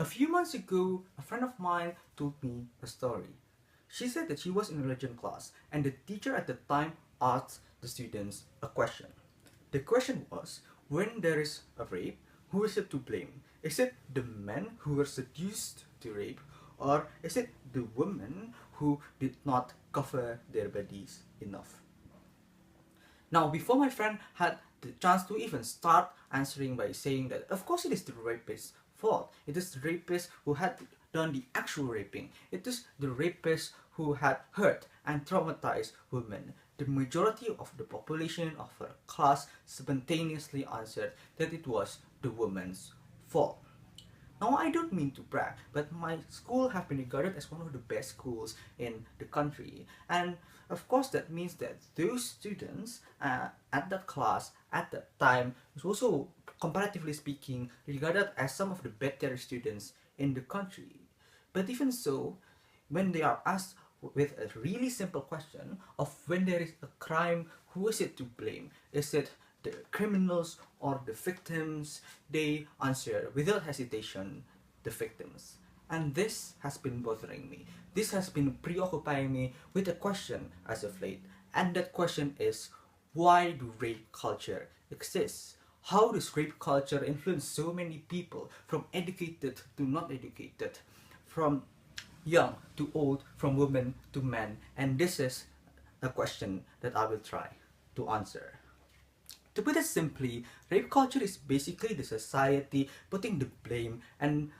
few months ago, a friend of mine told me a story. She said that she was in a religion class and the teacher at the time asked the students a question. The question was, when there is a rape, who is it to blame? Is it the men who were seduced to rape, or is it the women who did not cover their bodies enough? Now, before my friend had the chance to even start answering by saying that, of course, it is the rapist's fault. It is the rapist who had done the actual raping. It is the rapist who had hurt and traumatized women. The majority of the population of her class spontaneously answered that it was the woman's fault. Now, I don't mean to brag, but my school have been regarded as one of the best schools in the country. And of course, that means that those students at that class, at that time, was also, comparatively speaking, regarded as some of the better students in the country. But even so, when they are asked with a really simple question of when there is a crime, who is it to blame? Is it the criminals or the victims? They answer without hesitation, the victims. And this has been bothering me. This has been preoccupying me with a question as of late. And that question is, why do rape culture exist? How does rape culture influence so many people, from educated to not educated, from young to old, from women to men? And this is a question that I will try to answer. To put it simply, rape culture is basically the society putting the blame and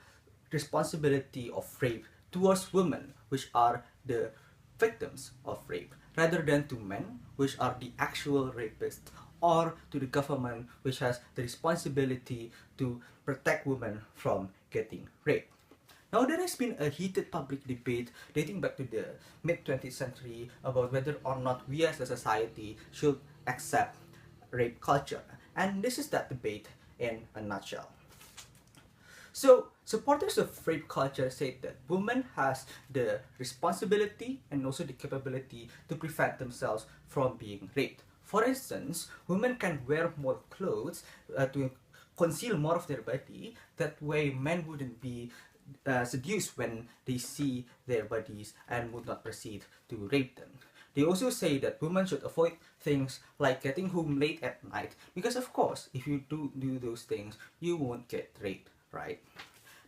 responsibility of rape towards women, which are the victims of rape, rather than to men, which are the actual rapists, or to the government, which has the responsibility to protect women from getting raped. Now, there has been a heated public debate dating back to the mid-20th century about whether or not we as a society should accept rape culture. And this is that debate in a nutshell. So, supporters of rape culture say that women has the responsibility and also the capability to prevent themselves from being raped. For instance, women can wear more clothes to conceal more of their body. That way, men wouldn't be seduced when they see their bodies and would not proceed to rape them. They also say that women should avoid things like getting home late at night because, of course, if you do those things, you won't get raped, right?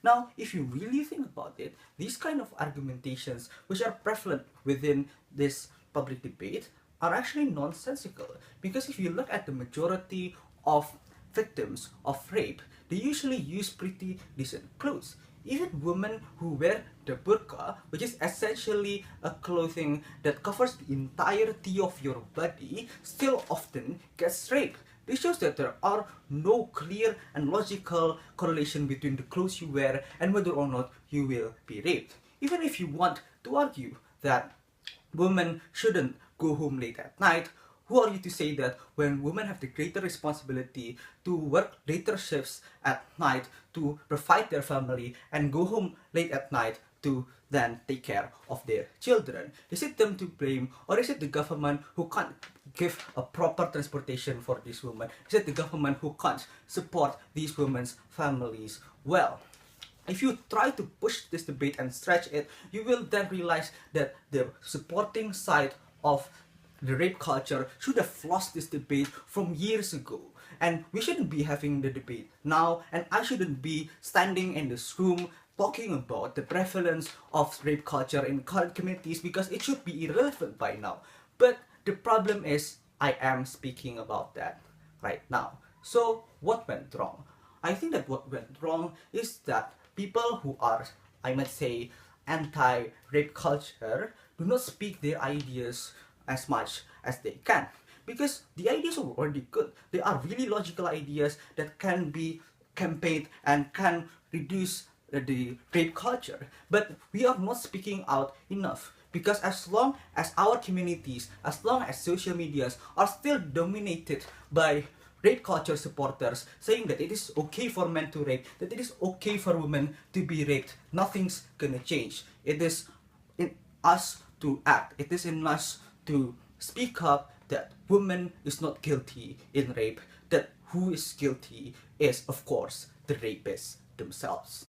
Now, if you really think about it, these kind of argumentations which are prevalent within this public debate are actually nonsensical, because if you look at the majority of victims of rape, they usually use pretty decent clothes. Even women who wear the burqa, which is essentially a clothing that covers the entirety of your body, still often gets raped. This shows that there are no clear and logical correlation between the clothes you wear and whether or not you will be raped. Even if you want to argue that women shouldn't go home late at night, who are you to say that when women have the greater responsibility to work later shifts at night to provide their family and go home late at night to then take care of their children? Is it them to blame, or is it the government who can't give a proper transportation for these women? Is it the government who can't support these women's families well? If you try to push this debate and stretch it, you will then realize that the supporting side of the rape culture should have lost this debate from years ago. And we shouldn't be having the debate now, and I shouldn't be standing in this room talking about the prevalence of rape culture in current communities, because it should be irrelevant by now. But the problem is, I am speaking about that right now. So, what went wrong? I think that what went wrong is that people who are, I might say, anti-rape culture do not speak their ideas as much as they can, because the ideas are already good. They are really logical ideas that can be campaigned and can reduce the rape culture, but we are not speaking out enough, because as long as our communities, as long as social medias are still dominated by rape culture supporters saying that it is okay for men to rape, that it is okay for women to be raped, nothing's gonna change. It is in us to act. It is in us to speak up that woman is not guilty in rape, that who is guilty is, of course, the rapists themselves.